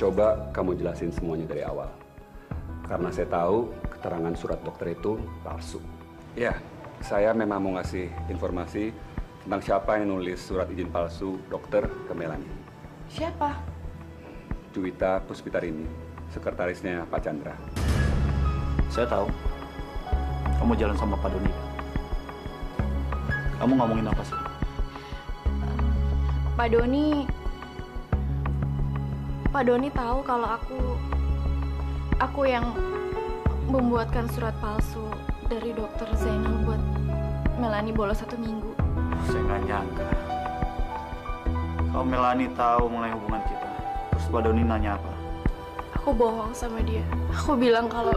Coba kamu jelasin semuanya dari awal. Karena saya tahu keterangan surat dokter itu palsu. Ya, saya memang mau ngasih informasi tentang siapa yang nulis surat izin palsu dokter ke Melanie. Siapa? Juwita Puspitarini, sekretarisnya Pak Chandra. Saya tahu. Kamu jalan sama Pak Doni. Kamu ngomongin apa sih? Pak Doni tahu kalau aku yang membuatkan surat palsu dari dokter Zainal buat Melanie bolos 1 minggu. Saya nggak nyangka. Kalau Melanie tahu mengenai hubungan kita, terus Pak Doni nanya apa? Aku bohong sama dia. Aku bilang kalau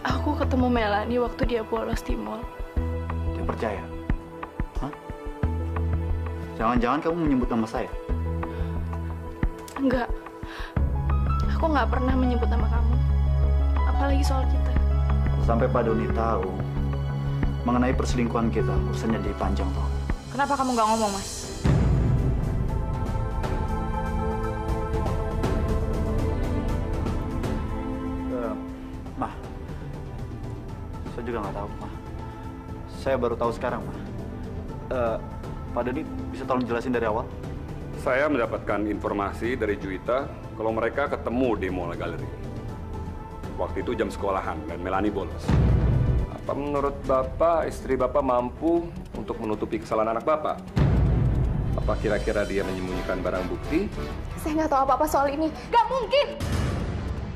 aku ketemu Melanie waktu dia bolos di mall. Dia percaya? Hah? Jangan-jangan kamu menyebut nama saya? Enggak. Aku nggak pernah menyebut nama kamu. Apalagi soal kita. Sampai Pak Doni tahu mengenai perselingkuhan kita, urusannya jadi panjang toh. Kenapa kamu nggak ngomong, Mas? Mah, saya juga nggak tahu, Mah. Saya baru tahu sekarang, Mah. Pak Doni bisa tolong jelasin dari awal? Saya mendapatkan informasi dari Juwita kalau mereka ketemu di Mall Galeri. Waktu itu jam sekolahan dan Melanie bolos. Apa menurut Bapak, istri Bapak mampu untuk menutupi kesalahan anak Bapak? Apa kira-kira dia menyembunyikan barang bukti? Saya nggak tahu apa-apa soal ini. Nggak mungkin!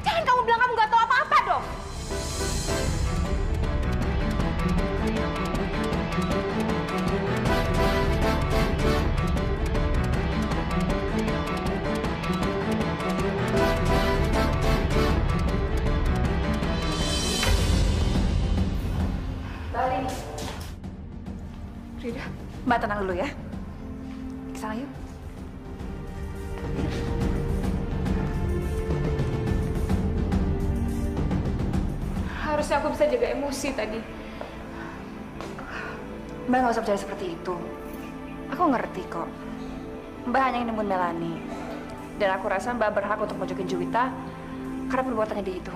Jangan kamu bilang kamu nggak tahu apa-apa dong! Frida, Mbak tenang dulu ya. Kesana yuk. Harusnya aku bisa jaga emosi tadi. Mbak nggak usah percaya seperti itu. Aku ngerti kok. Mbak hanya ingin nemuin Melanie. Dan aku rasa Mbak berhak untuk mojokin Juwita karena perbuatannya dia itu.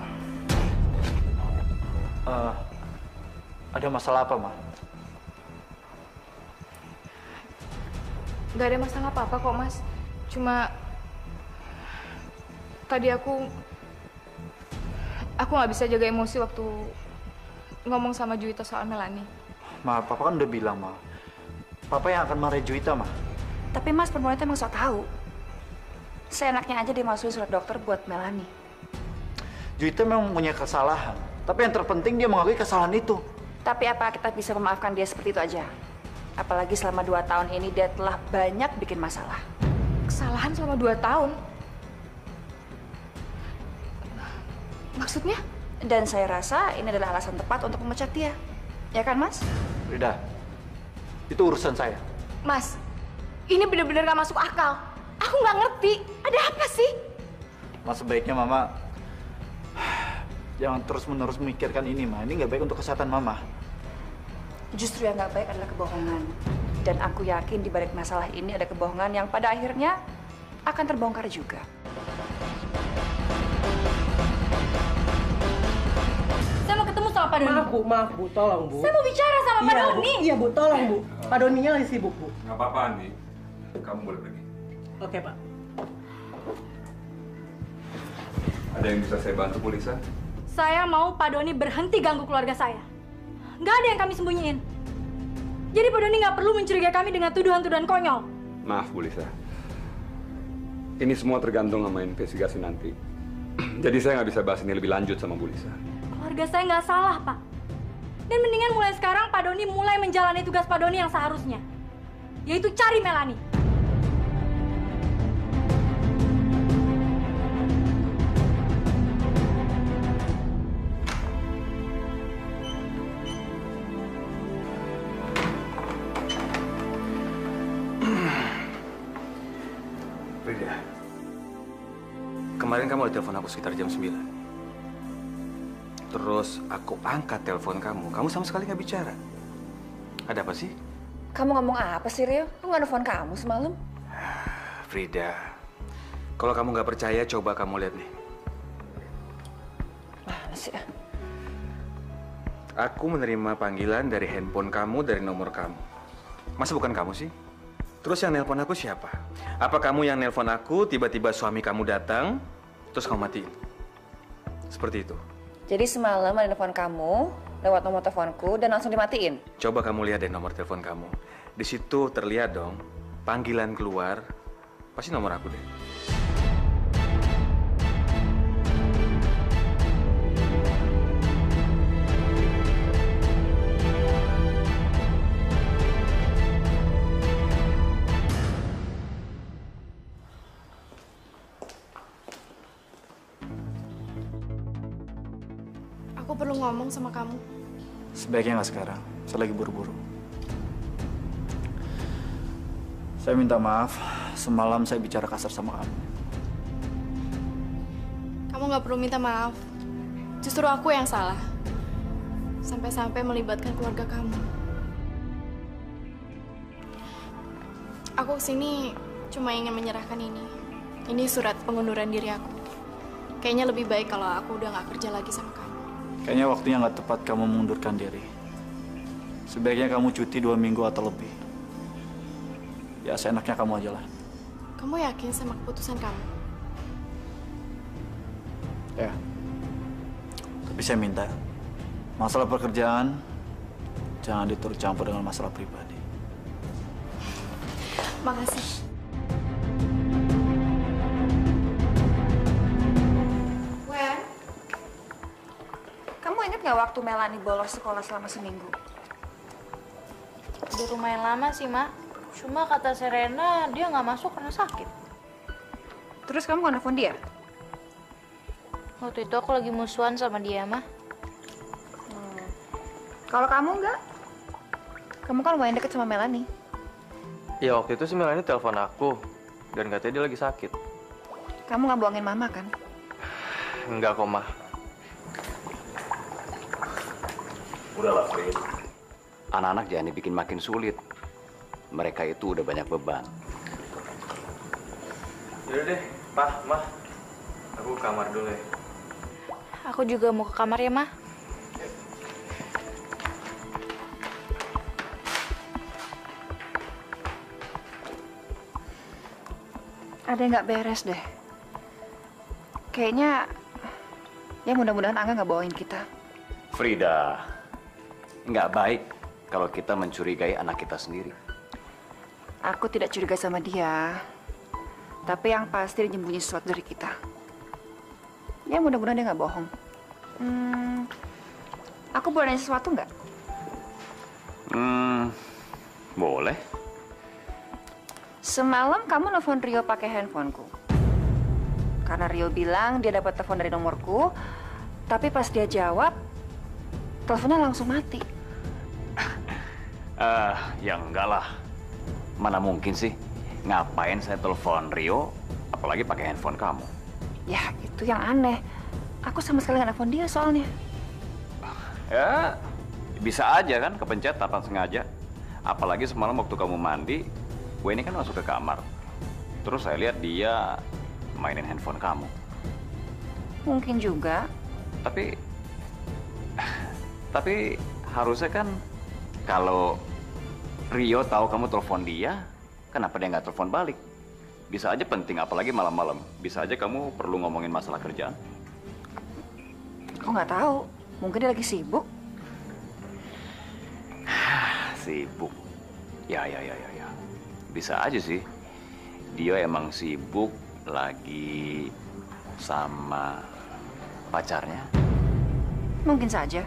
Ada masalah apa, Mah? Gak ada masalah apa-apa kok, Mas. Cuma tadi aku nggak bisa jaga emosi waktu ngomong sama Juwita soal Melanie. Ma, Papa kan udah bilang, Ma. Papa yang akan marahin Juwita, Ma. Tapi Mas, perempuan itu emang sok tahu. Seenaknya aja dia masukin surat dokter buat Melanie. Juwita memang punya kesalahan. Tapi yang terpenting dia mengakui kesalahan itu. Tapi apa kita bisa memaafkan dia seperti itu aja? Apalagi selama 2 tahun ini dia telah banyak bikin masalah. Kesalahan selama 2 tahun? Maksudnya? Dan saya rasa ini adalah alasan tepat untuk memecat dia. Ya kan, Mas? Frida, itu urusan saya. Mas, ini benar-benar gak masuk akal. Aku nggak ngerti. Ada apa sih? Mas, sebaiknya Mama jangan terus-menerus memikirkan ini, Ma. Ini nggak baik untuk kesehatan Mama. Justru yang nggak baik adalah kebohongan. Dan aku yakin di balik masalah ini ada kebohongan yang pada akhirnya akan terbongkar juga. Saya mau ketemu sama Pak Doni. Maaf Bu, tolong Bu. Saya mau bicara sama Pak Doni. Iya Bu, tolong Bu. Pak Doninya lagi sibuk Bu. Nggak apa-apa, Andi. Kamu boleh pergi. Oke Pak. Ada yang bisa saya bantu, Bu Lisa? Saya mau Pak Doni berhenti ganggu keluarga saya. Nggak ada yang kami sembunyiin. Jadi Pak Doni nggak perlu mencurigai kami dengan tuduhan-tuduhan konyol. Maaf, Bu Lisa. Ini semua tergantung sama investigasi nanti. Jadi saya nggak bisa bahas ini lebih lanjut sama Bu Lisa. Keluarga saya nggak salah, Pak. Dan mendingan mulai sekarang Pak Doni mulai menjalani tugas Pak Doni yang seharusnya. Yaitu cari Melanie. Frida, kemarin kamu ada telepon aku sekitar jam 9. Terus aku angkat telepon kamu. Kamu sama sekali nggak bicara. Ada apa sih? Kamu ngomong apa sih, Rio? Aku nggak nelfon kamu semalam. Frida, Kalau kamu nggak percaya, coba kamu lihat nih. Mana sih? Aku menerima panggilan dari handphone kamu, dari nomor kamu. Masa bukan kamu sih? Terus yang nelpon aku siapa? Apa kamu yang nelpon aku, tiba-tiba suami kamu datang, terus kamu matiin? Seperti itu. Jadi semalam ada telepon kamu lewat nomor teleponku dan langsung dimatiin? Coba kamu lihat deh nomor telepon kamu. Di situ terlihat dong, panggilan keluar, pasti nomor aku deh. Aku perlu ngomong sama kamu. Sebaiknya nggak sekarang. Saya lagi buru-buru. Saya minta maaf. Semalam saya bicara kasar sama kamu. Kamu nggak perlu minta maaf. Justru aku yang salah. Sampai-sampai melibatkan keluarga kamu. Aku kesini cuma ingin menyerahkan ini. Ini surat pengunduran diri aku. Kayaknya lebih baik kalau aku udah nggak kerja lagi sama kamu. Kayaknya waktunya nggak tepat kamu mengundurkan diri. Sebaiknya kamu cuti 2 minggu atau lebih. Ya, seenaknya kamu aja lah. Kamu yakin sama keputusan kamu? Ya. Tapi saya minta, masalah pekerjaan jangan diturut campur dengan masalah pribadi. Makasih. Wen, kamu ingat nggak waktu Melanie bolos sekolah selama seminggu? Udah lumayan lama sih, Mak. Cuma kata Serena, dia nggak masuk karena sakit. Terus kamu nggak nelfon dia? Waktu itu aku lagi musuhan sama dia, Mah. Kalau kamu nggak? Kamu kan lumayan deket sama Melanie. Ya waktu itu sih Melanie telepon aku dan katanya dia lagi sakit. Kamu nggak bohongin mama kan? Enggak kok, Mah. Udahlah, Fred. Anak-anak jangan dibikin makin sulit. Mereka itu udah banyak beban. Yaudah deh, Pak, Mah. Aku ke kamar dulu ya. Aku juga mau ke kamar ya, Mah. Ada yang nggak beres deh. Kayaknya, ya mudah-mudahan Angga nggak bawain kita. Frida, nggak baik kalau kita mencurigai anak kita sendiri. Aku tidak curiga sama dia. Tapi yang pasti dia nyembunyi sesuatu dari kita. Ya mudah-mudahan dia nggak bohong. Aku boleh nanya sesuatu nggak? Boleh. Semalam kamu nelfon Rio pakai handphoneku. Karena Rio bilang dia dapat telepon dari nomorku, tapi pas dia jawab, teleponnya langsung mati. Ya enggak lah. Mana mungkin sih? Ngapain saya telepon Rio, apalagi pakai handphone kamu? Ya, itu yang aneh. Aku sama sekali nggak nelfon dia soalnya. Ya, bisa aja kan kepencet tanpa sengaja. Apalagi semalam waktu kamu mandi, gue ini kan masuk ke kamar. Terus saya lihat dia mainin handphone kamu. Mungkin juga. Tapi harusnya kan kalau Rio tahu kamu telepon dia, kenapa dia nggak telepon balik? Bisa aja penting, apalagi malam-malam. Bisa aja kamu perlu ngomongin masalah kerjaan. Aku nggak tahu. Mungkin dia lagi sibuk. Sibuk. Ya. Bisa aja sih. Dia emang sibuk lagi sama pacarnya. Mungkin saja.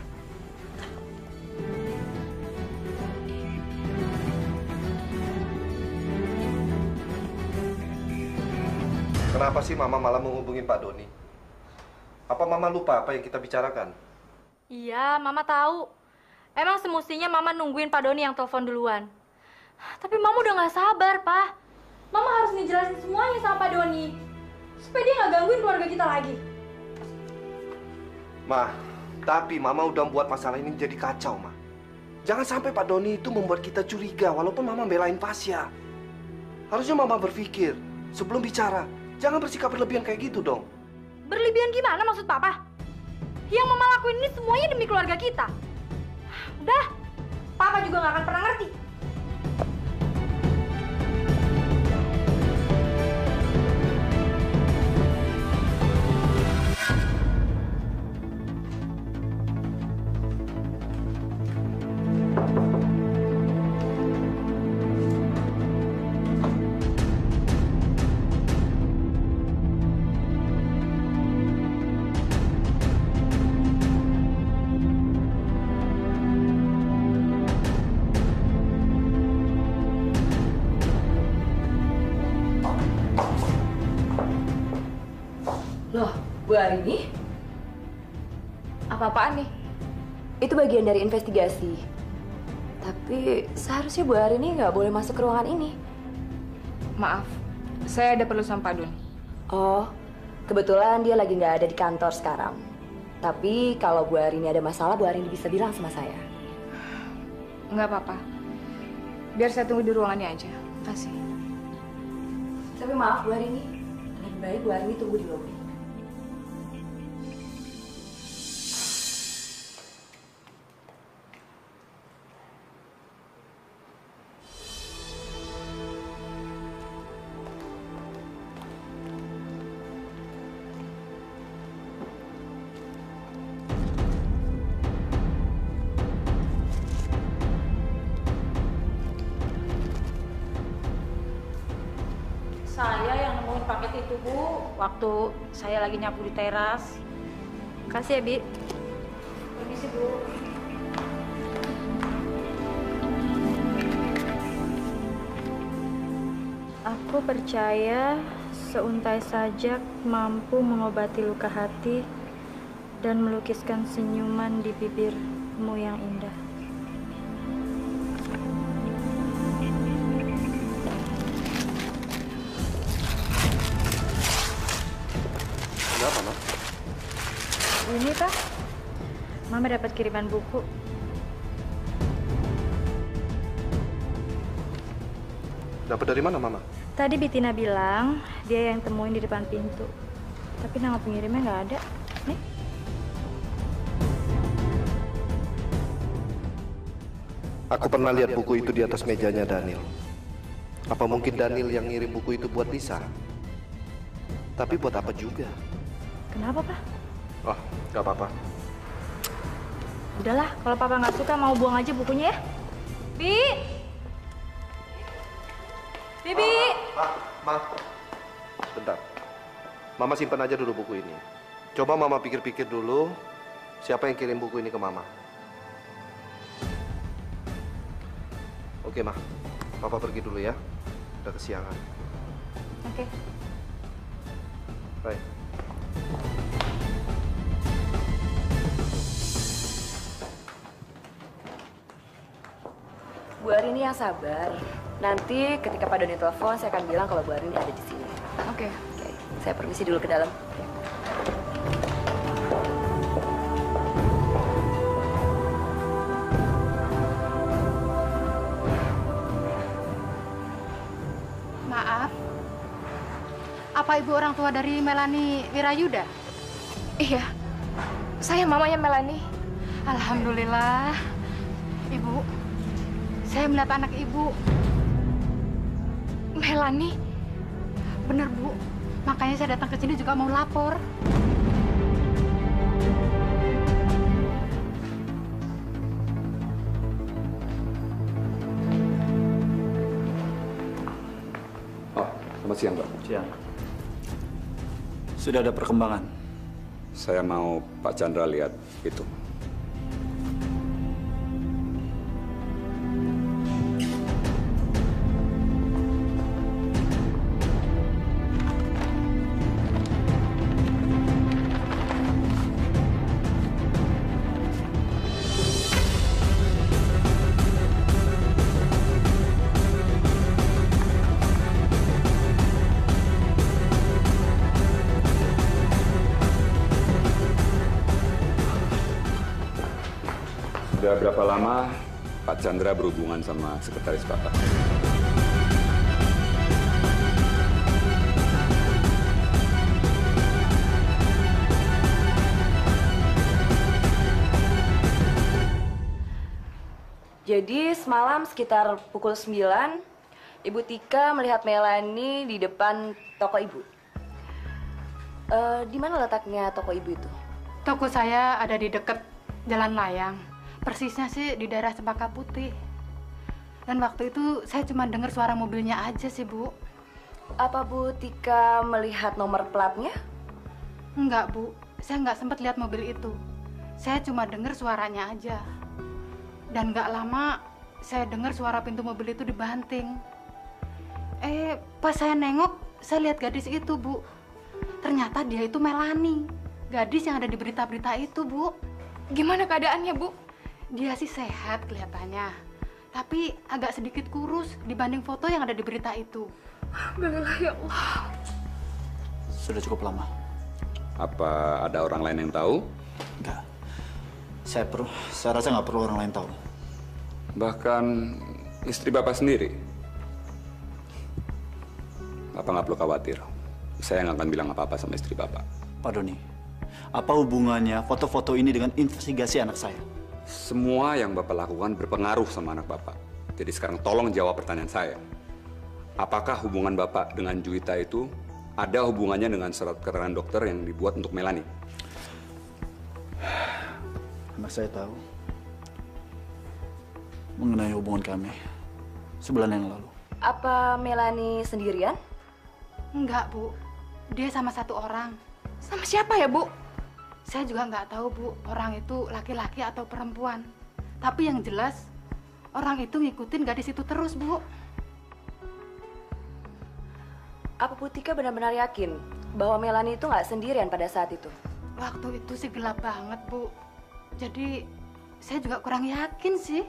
Kenapa sih Mama malah menghubungi Pak Doni? Apa Mama lupa apa yang kita bicarakan? Iya, Mama tahu. Emang semestinya Mama nungguin Pak Doni yang telepon duluan. Tapi Mama udah nggak sabar, Pak. Mama harus ngejelasin semuanya sama Pak Doni. Supaya dia nggak gangguin keluarga kita lagi. Ma, tapi Mama udah buat masalah ini jadi kacau, Ma. Jangan sampai Pak Doni itu membuat kita curiga walaupun Mama belain Pasya. Harusnya Mama berpikir sebelum bicara. Jangan bersikap berlebihan kayak gitu dong. Berlebihan gimana maksud Papa? Yang Mama lakuin ini semuanya demi keluarga kita. Udah, Papa juga nggak akan pernah ngerti. Loh, Bu Arini? Apa-apaan nih? Itu bagian dari investigasi. Tapi seharusnya Bu Arini nggak boleh masuk ke ruangan ini. Maaf, saya ada perlu sama Pak Doni. Oh, kebetulan dia lagi nggak ada di kantor sekarang. Tapi kalau Bu Arini ada masalah, Bu Arini bisa bilang sama saya. Nggak apa-apa. Biar saya tunggu di ruangannya aja. Kasih. Tapi maaf Bu Arini, lebih baik Bu Arini tunggu di lobi. Saya yang nemuin paket itu, Bu, waktu saya lagi nyapu di teras. Kasih ya, Bi. Permisi, Bu. Aku percaya seuntai sajak mampu mengobati luka hati dan melukiskan senyuman di bibirmu yang indah. Kenapa, Ma? Ini, Pak. Mama dapat kiriman buku. Dapat dari mana, Mama? Tadi Bitina bilang dia yang temuin di depan pintu. Tapi nama pengirimnya nggak ada. Nih. Aku pernah lihat buku itu di atas mejanya Daniel. Apa mungkin Daniel yang ngirim buku itu buat Lisa? Tapi buat apa juga? Kenapa, Pak? Oh, nggak apa-apa. Udahlah, kalau Papa nggak suka mau buang aja bukunya ya. Bi! Bibi! Ma. Sebentar. Mama simpan aja dulu buku ini. Coba Mama pikir-pikir dulu siapa yang kirim buku ini ke Mama. Oke, Ma. Papa pergi dulu ya. Udah kesiangan. Oke. Baik. Bu Arini yang sabar. Nanti ketika Pak Doni telepon, saya akan bilang kalau Bu Arini ada di sini. Oke. Oke, saya permisi dulu ke dalam. Maaf. Apa ibu orang tua dari Melani Wirayuda? Iya. Saya mamanya Melani. Alhamdulillah. Ibu, saya melihat anak ibu. Melani? Bener, Bu. Makanya saya datang ke sini juga mau lapor. Oh, selamat siang, Pak. Siang. Sudah ada perkembangan? Saya mau Pak Chandra lihat itu. Sudah berapa lama Pak Chandra berhubungan sama sekretaris Bapak? Jadi semalam sekitar pukul 9, Ibu Tika melihat Melani di depan toko Ibu. Di mana letaknya toko Ibu itu? Toko saya ada di dekat Jalan Layang. Persisnya sih di daerah Cempaka Putih. Dan waktu itu saya cuma dengar suara mobilnya aja sih, Bu. Apa Bu Tika melihat nomor platnya? Enggak, Bu. Saya nggak sempat lihat mobil itu. Saya cuma dengar suaranya aja. Dan nggak lama saya dengar suara pintu mobil itu dibanting. Pas saya nengok, saya lihat gadis itu, Bu. Ternyata dia itu Melani, gadis yang ada di berita-berita itu, Bu. Gimana keadaannya, Bu? Dia sih sehat kelihatannya, tapi agak sedikit kurus dibanding foto yang ada di berita itu. Alhamdulillah, ya Allah. Sudah cukup lama. Apa ada orang lain yang tahu? Enggak. Saya rasa nggak perlu orang lain tahu. Bahkan istri Bapak sendiri? Bapak nggak perlu khawatir. Saya nggak akan bilang apa-apa sama istri Bapak. Pak Doni, apa hubungannya foto-foto ini dengan investigasi anak saya? Semua yang Bapak lakukan berpengaruh sama anak Bapak. Jadi sekarang tolong jawab pertanyaan saya. Apakah hubungan Bapak dengan Juwita itu ada hubungannya dengan surat keterangan dokter yang dibuat untuk Melani? Anak saya tahu mengenai hubungan kami sebulan yang lalu. Apa Melani sendirian? Enggak, Bu. Dia sama satu orang. Sama siapa ya, Bu? Saya juga nggak tahu, Bu, orang itu laki-laki atau perempuan. Tapi yang jelas, orang itu ngikutin gadis itu terus, Bu. Apa Bu Tika benar-benar yakin bahwa Melani itu nggak sendirian pada saat itu? Waktu itu sih gelap banget, Bu. Jadi, saya juga kurang yakin sih.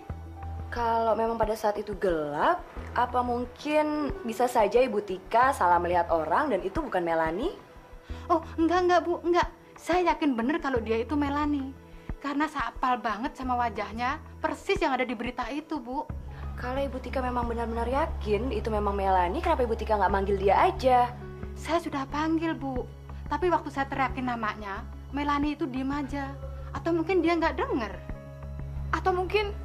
Kalau memang pada saat itu gelap, apa mungkin bisa saja Ibu Tika salah melihat orang dan itu bukan Melani? Oh, enggak, Bu, enggak. Saya yakin bener kalau dia itu Melani. Karena saya hafal banget sama wajahnya, persis yang ada di berita itu, Bu. Kalau Ibu Tika memang benar-benar yakin itu memang Melani, kenapa Ibu Tika nggak manggil dia aja? Saya sudah panggil, Bu. Tapi waktu saya teriakin namanya, Melani itu diem aja. Atau mungkin dia nggak denger. Atau mungkin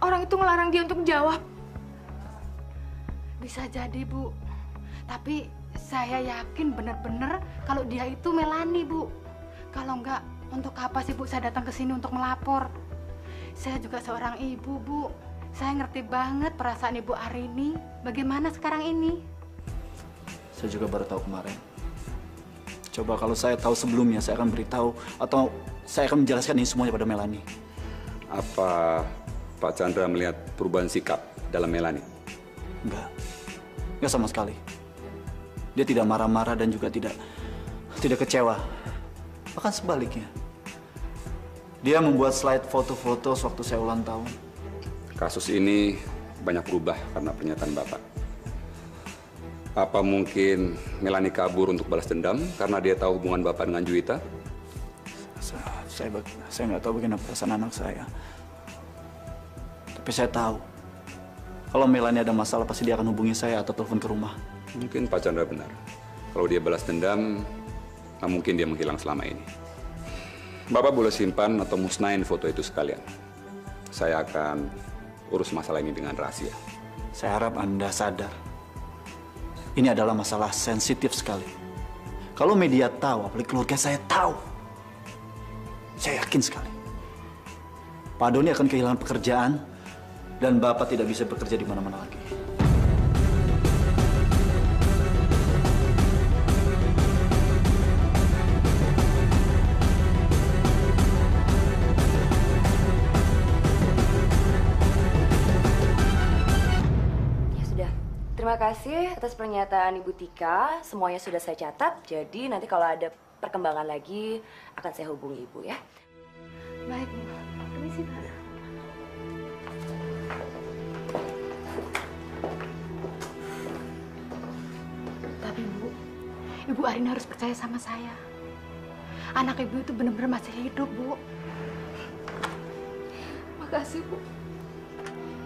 orang itu ngelarang dia untuk jawab. Bisa jadi, Bu. Tapi saya yakin bener-bener kalau dia itu Melani, Bu. Kalau nggak, untuk apa sih, Bu, saya datang ke sini untuk melapor? Saya juga seorang ibu, Bu. Saya ngerti banget perasaan Ibu Arini. Bagaimana sekarang ini? Saya juga baru tahu kemarin. Coba kalau saya tahu sebelumnya, saya akan beritahu atau saya akan menjelaskan ini semuanya pada Melani. Apa Pak Chandra melihat perubahan sikap dalam Melani? Enggak sama sekali. Dia tidak marah-marah dan juga tidak kecewa. Bahkan sebaliknya. Dia membuat slide foto-foto sewaktu saya ulang tahun. Kasus ini banyak berubah karena pernyataan Bapak. Apa mungkin Melani kabur untuk balas dendam karena dia tahu hubungan Bapak dengan Juwita? Saya nggak tahu bagaimana perasaan anak saya. Tapi saya tahu, kalau Melani ada masalah pasti dia akan hubungi saya atau telepon ke rumah. Mungkin Pak Chandra benar. Kalau dia balas dendam, nggak mungkin dia menghilang selama ini. Bapak boleh simpan atau musnahin foto itu sekalian. Saya akan urus masalah ini dengan rahasia. Saya harap Anda sadar. Ini adalah masalah sensitif sekali. Kalau media tahu, apalagi keluarga saya tahu, saya yakin sekali Pak Doni akan kehilangan pekerjaan dan Bapak tidak bisa bekerja di mana-mana lagi. Terima kasih atas pernyataan Ibu Tika. Semuanya sudah saya catat. Jadi nanti kalau ada perkembangan lagi akan saya hubungi Ibu ya. Baik, Bu. Permisi, Pak. Tapi, Bu, Ibu Arini harus percaya sama saya. Anak Ibu itu benar-benar masih hidup, Bu. Makasih, Bu.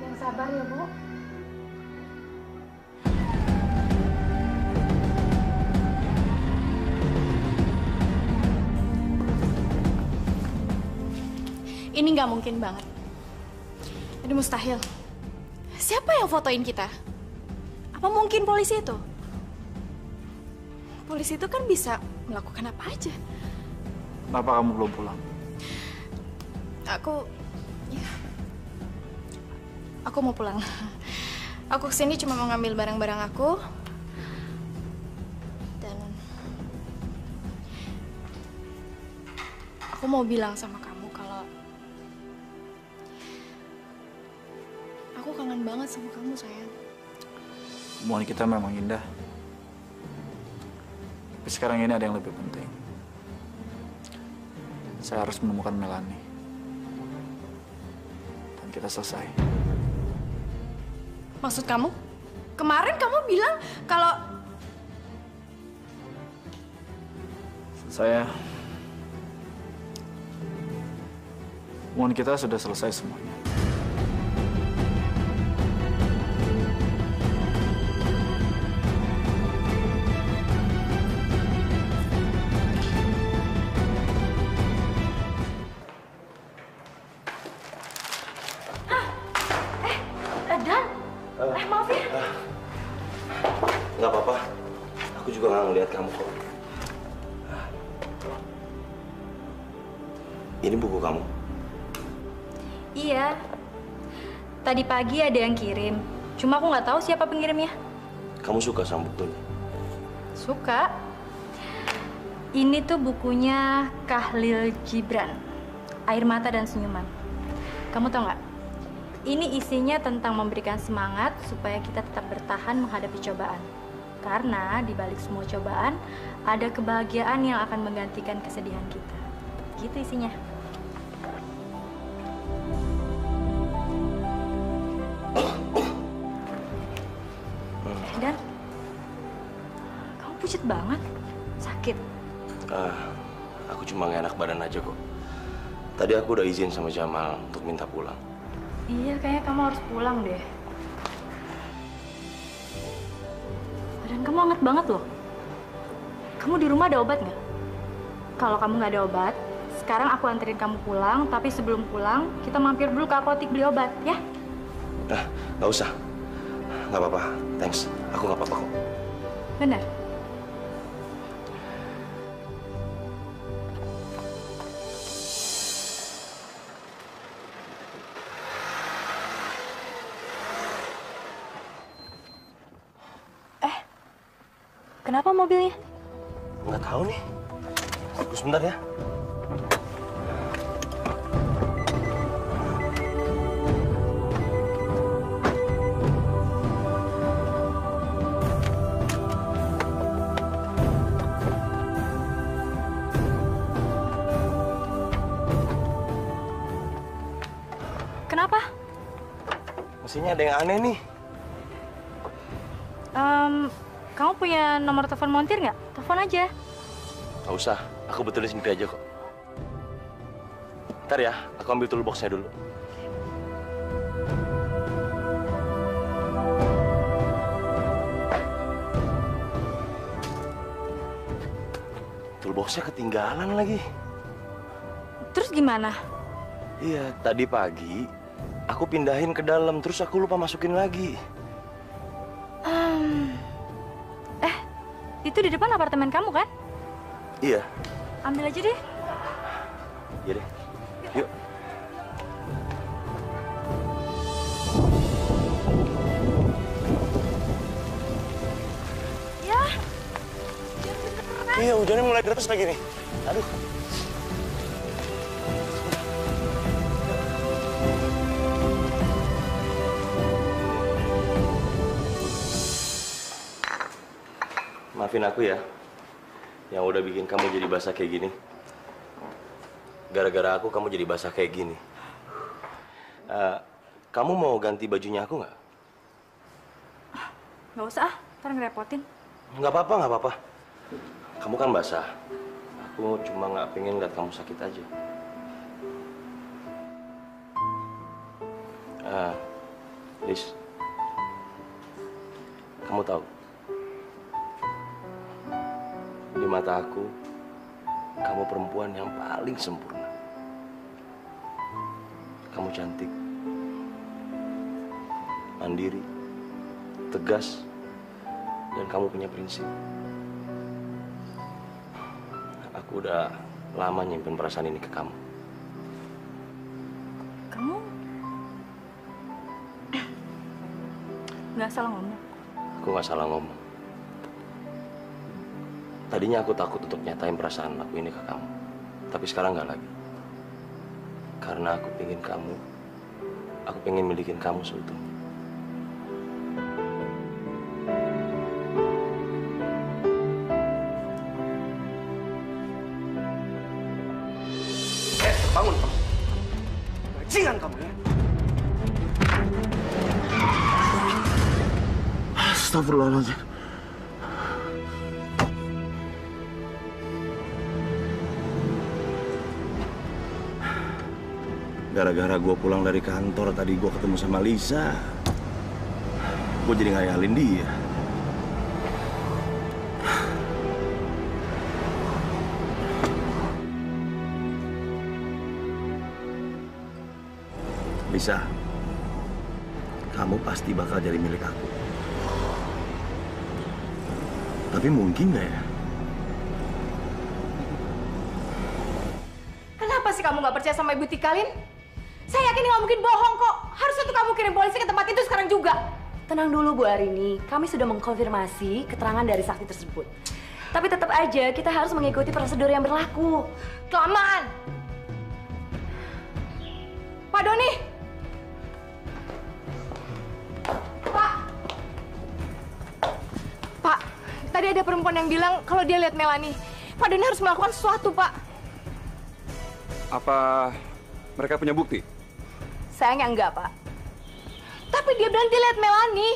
Yang sabar ya, Bu. Ini nggak mungkin banget. Ini mustahil. Siapa yang fotoin kita? Apa mungkin polisi itu? Polisi itu kan bisa melakukan apa aja. Kenapa kamu belum pulang? Aku mau pulang. Aku kesini cuma mau ngambil barang-barang aku. Dan aku mau bilang sama kamu kalau aku kangen banget sama kamu, sayang. Hubungan kita memang indah. Tapi sekarang ini ada yang lebih penting. Saya harus menemukan Melanie. Dan kita selesai. Maksud kamu? Kemarin kamu bilang kalau... Hubungan kita sudah selesai semuanya. Maaf ya. Nggak apa-apa. Aku juga nggak ngeliat kamu kok. Ini buku kamu? Iya. Tadi pagi ada yang kirim. Cuma aku nggak tahu siapa pengirimnya. Kamu suka sama bukunya? Suka. Ini tuh bukunya Khalil Gibran. Air Mata dan Senyuman. Kamu tau nggak? Ini isinya tentang memberikan semangat supaya kita tetap bertahan menghadapi cobaan. Karena di balik semua cobaan, ada kebahagiaan yang akan menggantikan kesedihan kita. Gitu isinya. Dan, kamu pucat banget. Sakit. Aku cuma nggak enak badan aja kok. Tadi aku udah izin sama Jamal untuk minta pulang. Iya, kayaknya kamu harus pulang deh. Badan kamu hangat banget loh. Kamu di rumah ada obat nggak? Kalau kamu nggak ada obat, sekarang aku anterin kamu pulang. Tapi sebelum pulang, kita mampir dulu ke apotik beli obat, ya? Nggak usah. Nggak apa-apa. Thanks. Aku nggak apa-apa kok. Benar? Kenapa mobilnya? Nggak tahu nih. Tunggu sebentar ya. Kenapa? Mesinnya ada yang aneh nih. Kamu punya nomor telepon montir nggak? Telepon aja. Nggak usah, aku betulin sendiri aja kok. Ntar ya, aku ambil toolbox-nya dulu. Toolbox-nya ketinggalan lagi. Terus gimana? Iya, tadi pagi aku pindahin ke dalam, terus aku lupa masukin lagi. Itu di depan apartemen kamu kan? Iya. Ambil aja deh. Iya deh. Yuk. Ya. Iya, hujannya mulai deras lagi nih. Aduh. Maafin aku ya, yang udah bikin kamu jadi basah kayak gini. Gara-gara aku, kamu jadi basah kayak gini. Kamu mau ganti bajunya aku nggak? Nggak usah, ntar ngerepotin. Nggak apa-apa, nggak apa-apa. Kamu kan basah. Aku cuma nggak pengen lihat kamu sakit aja. Liz, kamu tahu? Di mata aku, kamu perempuan yang paling sempurna. Kamu cantik, mandiri, tegas, dan kamu punya prinsip. Aku udah lama nyimpen perasaan ini ke kamu. Kamu nggak salah ngomong. Aku nggak salah ngomong. Tadinya aku takut untuk nyatain perasaan aku ini ke kamu. Tapi sekarang nggak lagi. Karena aku pengen kamu. Aku pengen milikin kamu seutuhnya. Bangun kamu. Bajingan kamu ya. Astagfirullahaladzim. Gara-gara gue pulang dari kantor, tadi gue ketemu sama Lisa. Gue jadi ngayalin dia. Lisa, kamu pasti bakal jadi milik aku. Tapi mungkin nggak ya? Kenapa sih kamu nggak percaya sama Ibu Tika, Lin? Saya yakin nggak mungkin bohong kok. Harusnya tuh kamu kirim polisi ke tempat itu sekarang juga. Tenang dulu Bu Arini, kami sudah mengkonfirmasi keterangan dari saksi tersebut. Tapi tetap aja kita harus mengikuti prosedur yang berlaku. Kelamaan. Pak Doni. Pak, tadi ada perempuan yang bilang kalau dia lihat Melanie. Pak Doni harus melakukan sesuatu, Pak. Apa mereka punya bukti? Sayangnya enggak, Pak. Tapi dia bilang dia lihat Melanie.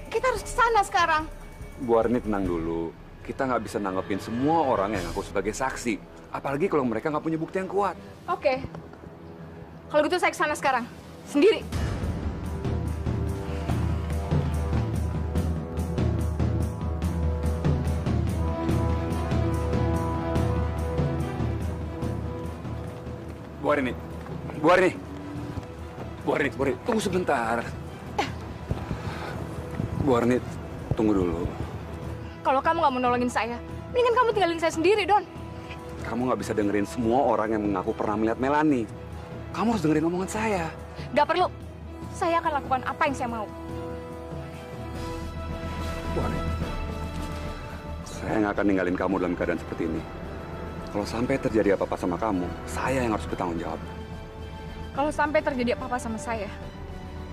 Kita harus ke sana sekarang. Bu Arini, tenang dulu. Kita nggak bisa nanggepin semua orang yang ngaku sebagai saksi. Apalagi kalau mereka nggak punya bukti yang kuat. Oke. Kalau gitu saya ke sana sekarang. Sendiri. Bu Arini, Bu Arini, Bu Arini, tunggu sebentar. Bu Arini, tunggu dulu. Kalau kamu nggak mau nolongin saya, mendingan kamu tinggalin saya sendiri, Don. Kamu nggak bisa dengerin semua orang yang mengaku pernah melihat Melanie. Kamu harus dengerin omongan saya. Nggak perlu. Saya akan lakukan apa yang saya mau. Bu Arini, saya nggak akan ninggalin kamu dalam keadaan seperti ini. Kalau sampai terjadi apa-apa sama kamu, saya yang harus bertanggung jawab. Kalau sampai terjadi apa-apa sama saya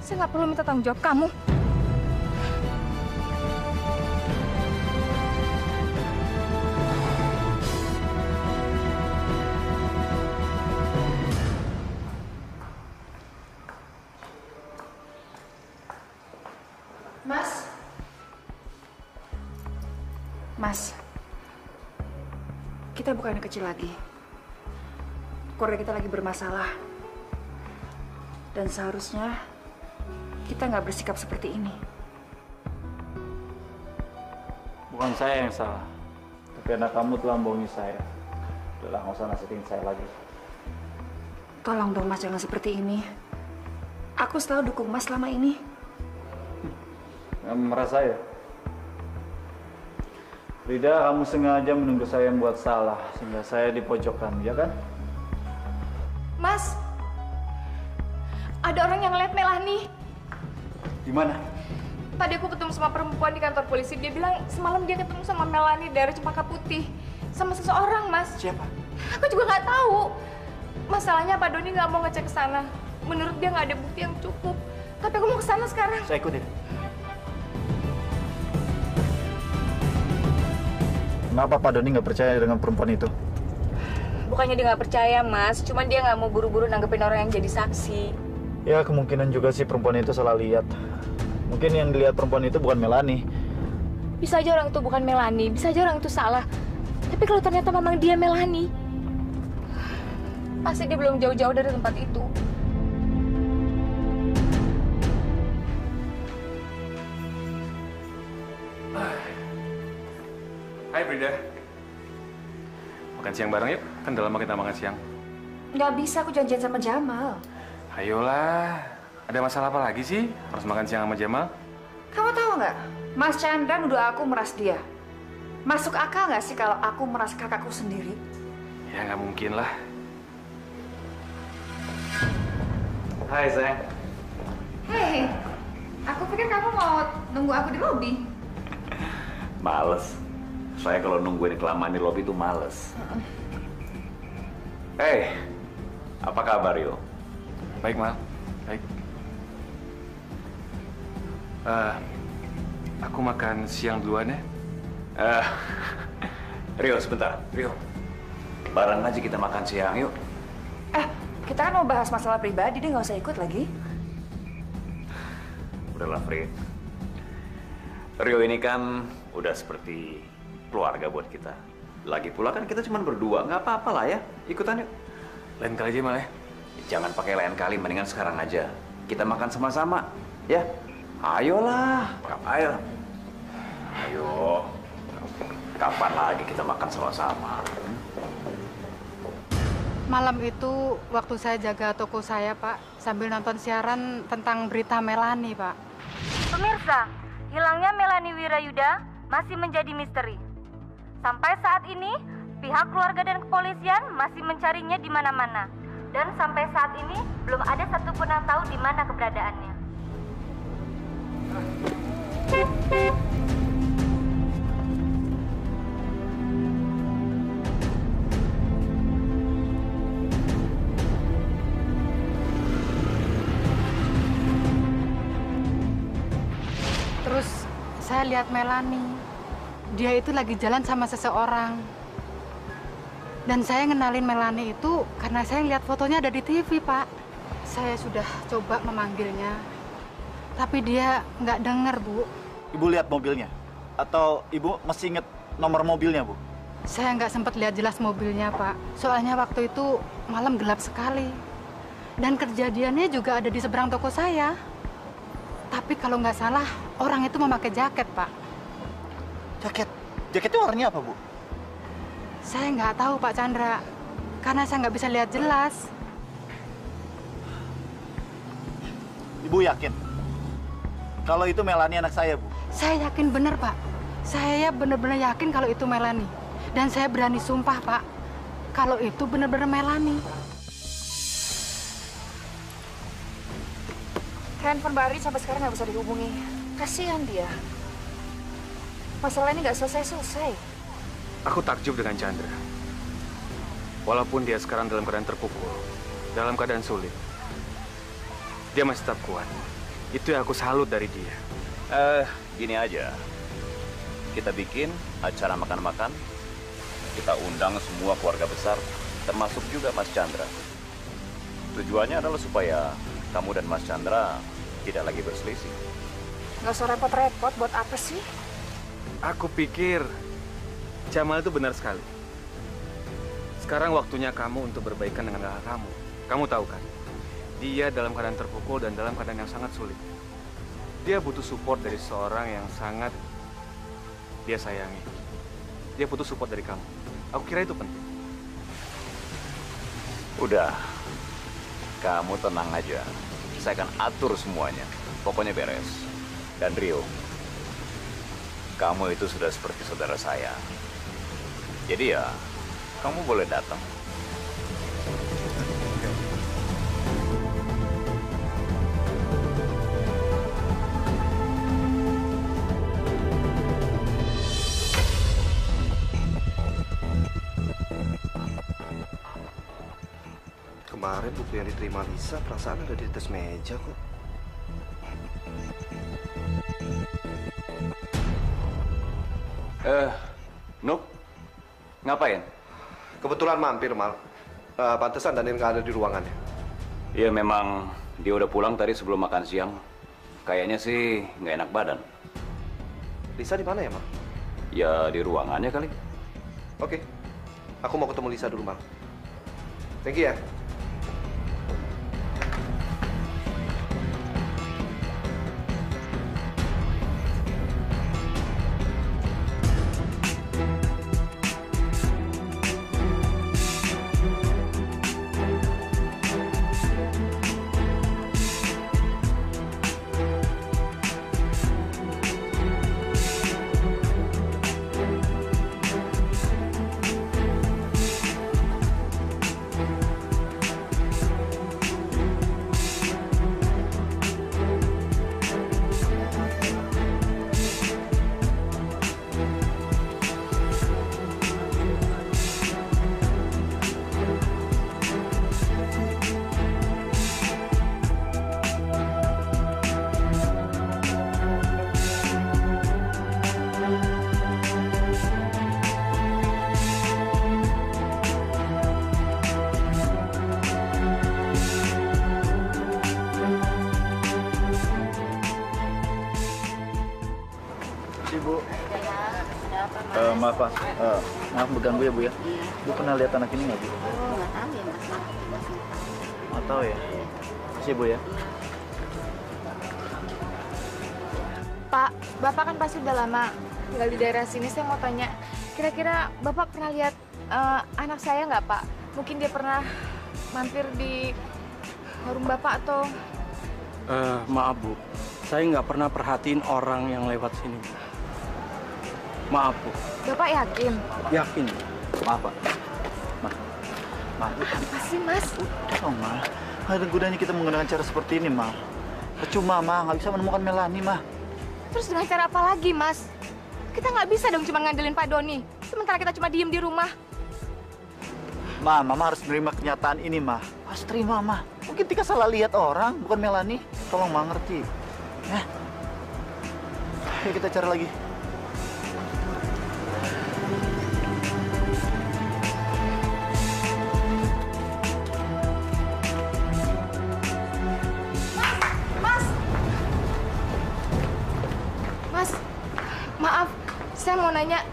nggak perlu minta tanggung jawab kamu. Mas, kita bukan anak kecil lagi. Keluarga kita lagi bermasalah. Dan seharusnya kita nggak bersikap seperti ini. Bukan saya yang salah. Tapi anak kamu telah membohongi saya. Udah nggak usah nasihatin saya lagi. Tolong dong Mas, jangan seperti ini. Aku selalu dukung Mas selama ini. Nggak merasa ya? Frida, kamu sengaja menunggu saya membuat salah sehingga saya dipojokkan, ya kan? Mas, ada orang yang ngeliat Melanie. Di mana? Tadi aku ketemu sama perempuan di kantor polisi. Dia bilang semalam dia ketemu sama Melanie dari Cempaka Putih. Sama seseorang, Mas. Siapa? Aku juga nggak tahu. Masalahnya Pak Doni nggak mau ngecek ke sana. Menurut dia nggak ada bukti yang cukup. Tapi aku mau ke sana sekarang. Saya ikutin. Kenapa Pak Doni nggak percaya dengan perempuan itu? Bukannya dia nggak percaya, Mas. Cuman dia nggak mau buru-buru nanggepin orang yang jadi saksi. Ya, kemungkinan juga sih perempuan itu salah lihat. Mungkin yang dilihat perempuan itu bukan Melanie. Bisa aja orang itu bukan Melanie. Bisa aja orang itu salah. Tapi kalau ternyata memang dia Melanie, pasti dia belum jauh-jauh dari tempat itu. Hai Frida. Makan siang bareng yuk. Kan udah lama kita makan siang. Nggak bisa, aku janjian sama Jamal. Ayolah. Ada masalah apa lagi sih? Harus makan siang sama Jamal? Kamu tahu nggak? Mas Chandra nuduh aku meras dia. Masuk akal nggak sih kalau aku meras kakakku sendiri? Ya nggak mungkin lah. Hai, sayang. Hei, aku pikir kamu mau nunggu aku di lobi. Males. Saya kalau nungguin kelamaan di lobi itu males. Hei, apa kabar, Rio? Baik, Mal. Baik. Aku makan siang duluan ya. Rio, sebentar. Rio, bareng aja kita makan siang, yuk. Kita kan mau bahas masalah pribadi, dia nggak usah ikut lagi. Udahlah, Fri. Rio ini kan udah seperti keluarga buat kita. Lagi pula kan kita cuma berdua, nggak apa-apa lah ya. Ikutan yuk. Lain kali aja, Mal ya. Jangan pakai lain kali, mendingan sekarang aja. Kita makan sama-sama, ya. Ayolah, ayo. Ayo. Kapan lagi kita makan sama-sama? Malam itu waktu saya jaga toko saya, Pak, sambil nonton siaran tentang berita Melani, Pak. Pemirsa, hilangnya Melani Wirayuda masih menjadi misteri. Sampai saat ini, pihak keluarga dan kepolisian masih mencarinya di mana-mana. Dan sampai saat ini, belum ada satupun yang tahu di mana keberadaannya. Terus saya lihat Melani. Dia itu lagi jalan sama seseorang. Dan saya ngenalin Melani itu karena saya lihat fotonya ada di TV, Pak. Saya sudah coba memanggilnya. Tapi dia nggak denger, Bu. Ibu lihat mobilnya? Atau Ibu masih inget nomor mobilnya, Bu? Saya nggak sempat lihat jelas mobilnya, Pak. Soalnya waktu itu malam gelap sekali. Dan kejadiannya juga ada di seberang toko saya. Tapi kalau nggak salah, orang itu memakai jaket, Pak. Jaket? Jaketnya warnanya apa, Bu? Saya nggak tahu, Pak Chandra. Karena saya nggak bisa lihat jelas. Ibu yakin? Kalau itu Melani anak saya, Bu? Saya yakin bener, Pak. Saya bener-bener yakin kalau itu Melani. Dan saya berani sumpah, Pak. Kalau itu bener-bener Melani. Handphone Mbak Arin sampai sekarang nggak bisa dihubungi. Kasihan dia. Masalah ini nggak selesai-selesai. Aku takjub dengan Chandra. Walaupun dia sekarang dalam keadaan terpukul, dalam keadaan sulit, dia masih tetap kuat. Itu yang aku salut dari dia. Gini aja. Kita bikin acara makan-makan. Kita undang semua keluarga besar, termasuk juga Mas Chandra. Tujuannya adalah supaya kamu dan Mas Chandra tidak lagi berselisih. Nggak usah repot-repot, buat apa sih? Aku pikir Jamal itu benar sekali. Sekarang waktunya kamu untuk berbaikan dengan kakak kamu. Kamu tahu kan, dia dalam keadaan terpukul dan dalam keadaan yang sangat sulit. Dia butuh support dari seorang yang sangat dia sayangi. Dia butuh support dari kamu. Aku kira itu penting. Udah, kamu tenang aja. Saya akan atur semuanya. Pokoknya beres. Dan Rio, kamu itu sudah seperti saudara saya. Jadi ya, kamu boleh datang. Kemarin buku yang diterima Lisa, perasaan ada di atas meja kok. Nuk, ngapain? Kebetulan mampir, Mal. Pantesan Daniel nggak ada di ruangannya. Iya, memang dia udah pulang tadi sebelum makan siang. Kayaknya sih nggak enak badan. Lisa di mana ya, Mal? Ya, di ruangannya kali. Oke. Aku mau ketemu Lisa dulu, Mal. Thank you ya. Maaf Pak, maaf mengganggu ya Bu ya. Bu pernah lihat anak ini nggak Bu? Oh, nggak tahu ya Mas. Nggak tahu ya. Makasih Bu ya. Pak, Bapak kan pasti udah lama tinggal di daerah sini. Saya mau tanya, kira-kira Bapak pernah lihat anak saya nggak Pak? Mungkin dia pernah mampir di warung Bapak atau... Maaf Bu, saya nggak pernah perhatiin orang yang lewat sini. Maaf Bu. Bapak yakin? Yakin. Maaf Pak. Apa sih Mas? Udah dong Ma. Nggak ada gunanya kita menggunakan cara seperti ini Ma. Percuma Ma, nggak bisa menemukan Melani Ma. Terus dengan cara apa lagi Mas? Kita nggak bisa dong cuma ngandelin Pak Doni. Sementara kita cuma diem di rumah. Ma, Mama harus menerima kenyataan ini Ma. Harus terima Ma. Mungkin Tika salah lihat orang, bukan Melani. Tolong Ma ngerti. Ya. Ayo kita cari lagi. Mas, maaf, saya mau nanya,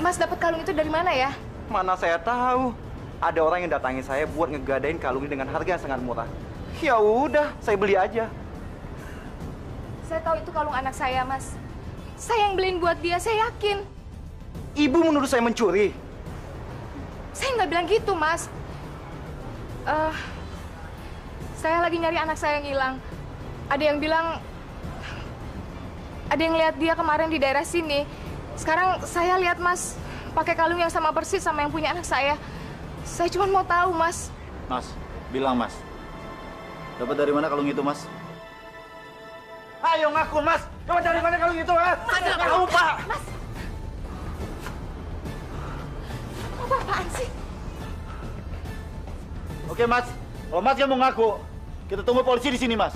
Mas dapat kalung itu dari mana ya? Mana saya tahu. Ada orang yang datangi saya buat ngegadain kalung ini dengan harga yang sangat murah. Ya udah, saya beli aja. Saya tahu itu kalung anak saya, Mas. Saya yang beliin buat dia, saya yakin. Ibu menuduh saya mencuri. Saya nggak bilang gitu, Mas. Saya lagi nyari anak saya yang hilang. Ada yang bilang, ada yang lihat dia kemarin di daerah sini. Sekarang saya lihat Mas pakai kalung yang sama persis sama yang punya anak saya. Saya cuma mau tahu, Mas. Mas, bilang Mas. Dapat dari mana kalung itu, Mas? Ayo ngaku, Mas. Dapat dari mana kalung itu, Mas? Saya tahu, Pak. Mas. Apa-apaan sih? Oke, Mas. Kalau Mas yang mau ngaku, kita tunggu polisi di sini, Mas.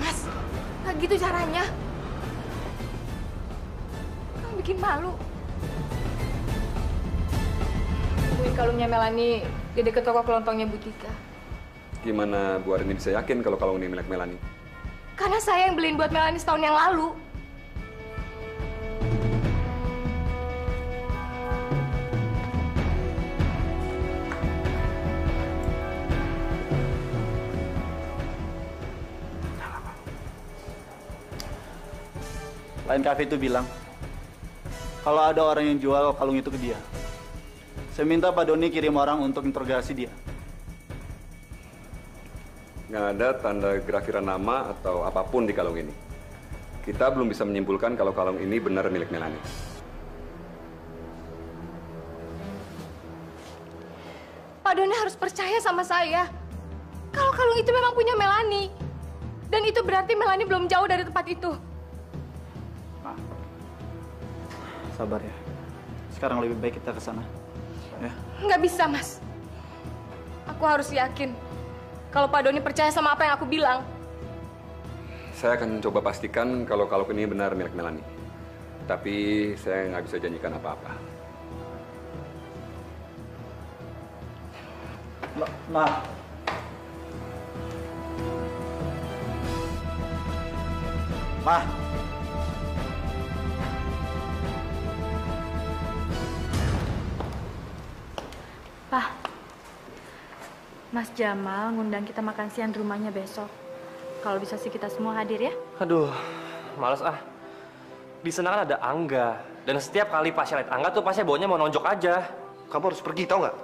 Mas, nggak gitu caranya. Kamu bikin malu. Temuin kalungnya Melani di dekat toko kelontongnya Bu Tika. Gimana Bu Arini bisa yakin kalau kalung ini milik Melani? Karena saya yang beliin buat Melani setahun yang lalu. Lain Cafe itu bilang, kalau ada orang yang jual kalung itu ke dia, saya minta Pak Doni kirim orang untuk interogasi dia. Nggak ada tanda grafira nama atau apapun di kalung ini. Kita belum bisa menyimpulkan kalau kalung ini benar milik Melani. Pak Doni harus percaya sama saya. Kalau kalung itu memang punya Melani. Dan itu berarti Melani belum jauh dari tempat itu. Sabar ya. Sekarang lebih baik kita ke sana. Ya. Nggak bisa, Mas. Aku harus yakin kalau Pak Doni percaya sama apa yang aku bilang. Saya akan coba pastikan kalau kalung ini benar milik Melani. Tapi saya nggak bisa janjikan apa-apa. Ma. Ma. Pak, Mas Jamal ngundang kita makan siang di rumahnya besok. Kalau bisa sih kita semua hadir ya. Aduh, males ah. Di sana kan ada Angga. Dan setiap kali Pasha lihat Angga tuh Pasha baunya mau nonjok aja. Kamu harus pergi, tau nggak?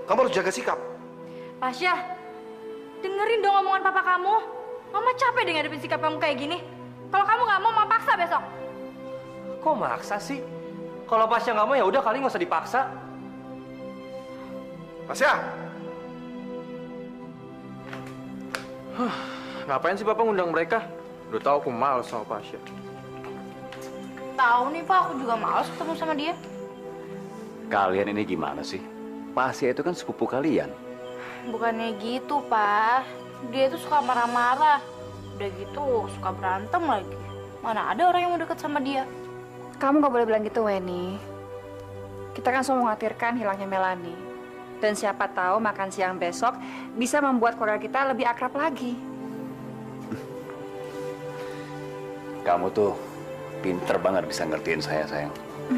Kamu harus jaga sikap. Pasha, dengerin dong omongan papa kamu. Mama capek deh ngadepin sikap kamu kayak gini. Kalau kamu nggak mau, Mama paksa besok. Kok maksa sih? Kalau Pasha nggak mau ya udah kali nggak usah dipaksa. Pasha! Ngapain sih Papa ngundang mereka? Udah tahu aku males sama Pasha. Tahu nih Pak, aku juga males ketemu sama dia. Kalian ini gimana sih? Pasha itu kan sepupu kalian. Bukannya gitu, Pak. Dia tuh suka marah-marah. Udah gitu, suka berantem lagi. Mana ada orang yang mau deket sama dia. Kamu nggak boleh bilang gitu, Weni. Kita kan semua mengkhawatirkan hilangnya Melani. Dan siapa tahu makan siang besok bisa membuat keluarga kita lebih akrab lagi. Kamu tuh pinter banget bisa ngertiin saya, sayang. Mama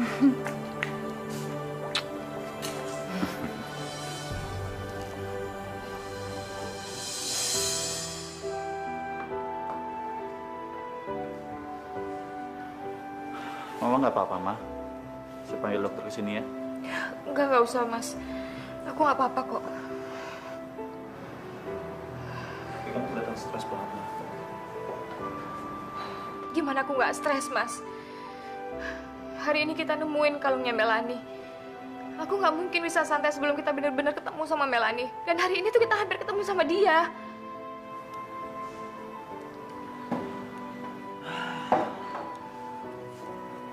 nggak apa-apa, Ma. Saya panggil dokter ke sini ya. Nggak usah, Mas. Aku nggak apa-apa kok. Tapi kamu kelihatan stres banget, Ma. Gimana aku nggak stres, Mas? Hari ini kita nemuin kalungnya Melanie. Aku nggak mungkin bisa santai sebelum kita benar-benar ketemu sama Melanie. Dan hari ini tuh kita hampir ketemu sama dia.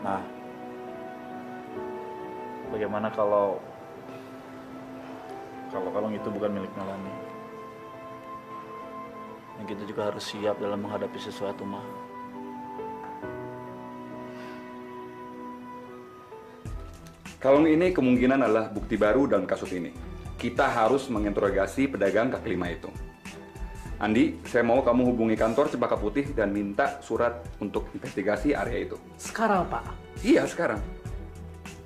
Nah, bagaimana kalau kalung itu bukan milik Melanie? Dan kita juga harus siap dalam menghadapi sesuatu, Ma. Kalung ini kemungkinan adalah bukti baru dalam kasus ini. Kita harus menginterogasi pedagang kaki lima itu. Andi, saya mau kamu hubungi kantor Cempaka Putih dan minta surat untuk investigasi area itu. Sekarang, Pak? Iya, sekarang.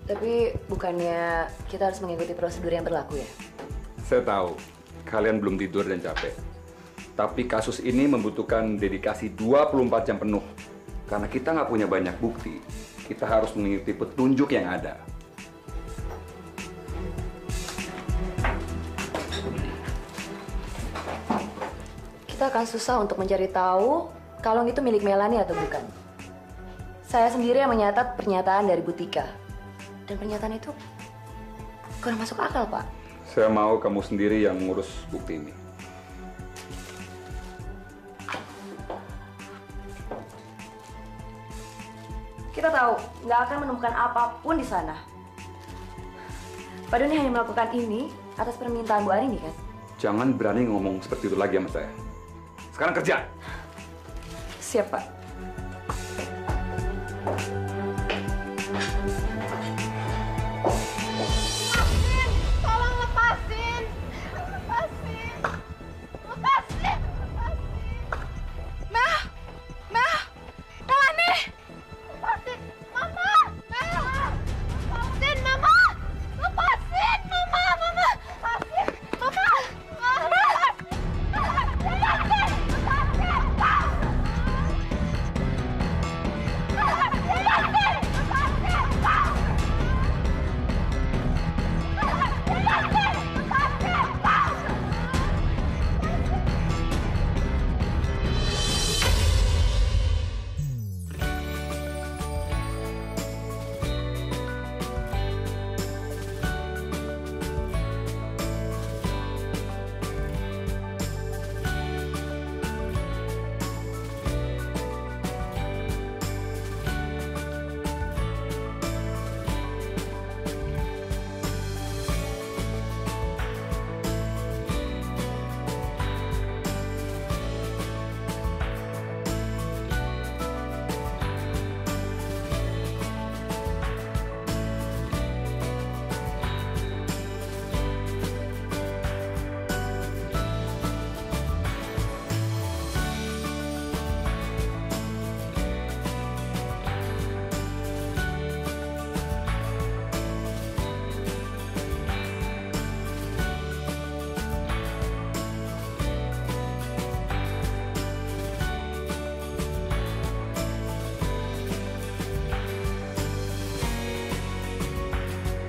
Tapi bukannya kita harus mengikuti prosedur yang berlaku ya? Saya tahu, kalian belum tidur dan capek. Tapi kasus ini membutuhkan dedikasi 24 jam penuh. Karena kita nggak punya banyak bukti, kita harus mengikuti petunjuk yang ada. Kita akan susah untuk mencari tahu kalung itu milik Melanie atau bukan. Saya sendiri yang menyatat pernyataan dari Butika. Dan pernyataan itu kurang masuk akal, Pak. Saya mau kamu sendiri yang ngurus bukti ini. Kita tahu nggak akan menemukan apapun di sana. Pak Doni hanya melakukan ini atas permintaan Bu Arini, kan? Jangan berani ngomong seperti itu lagi sama saya. Sekarang kerja. Siap, Pak.